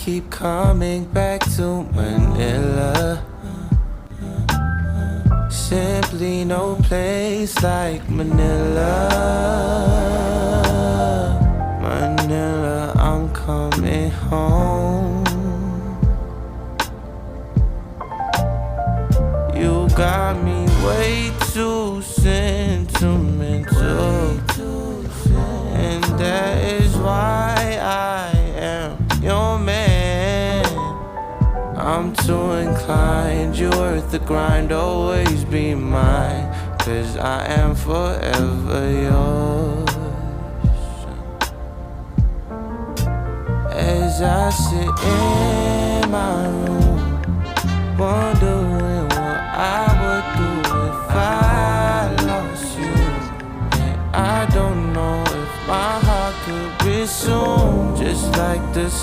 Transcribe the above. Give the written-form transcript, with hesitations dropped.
keep coming back to Manila. Simply no place like Manila. Manila, I'm coming home. You got me way too sentimental, and that is why I am your man. I'm too inclined, you're worth the grind, always be mine, 'cause I am forever yours. As I sit in my room, wondering what I would do if I lost you. And I don't know if my heart could resume just like the